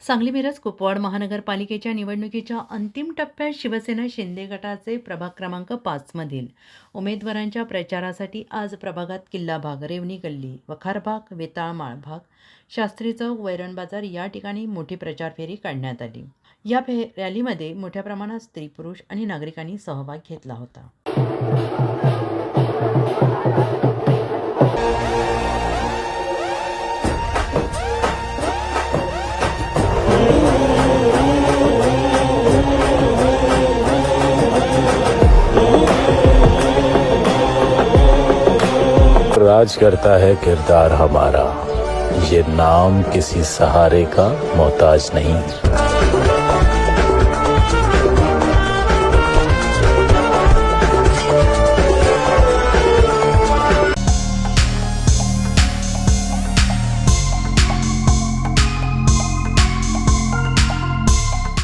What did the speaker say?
सांगली मिरज कुपवाड महानगरपालिकेच्या निवडणुकीच्या अंतिम टप्प्यात शिवसेना शिंदे गटाचे प्रभाग क्रमांक 5 मधील उमेदवारांच्या प्रचारासाठी आज प्रभागात किल्ला भाग, रेवणी गल्ली, वखार भाग, वेताळमाळ भाग, शास्त्री चौक, वैरण बाजार या ठिकाणी मोठी प्रचार फेरी काढण्यात आली. या रॅलीमध्ये मोठ्या प्रमाणात स्त्री, पुरुष आणि नागरिकांनी सहभाग घेतला होता. राज करता है किरदार हमारा, ये नाम किसी सहारे का मोहताज नहीं।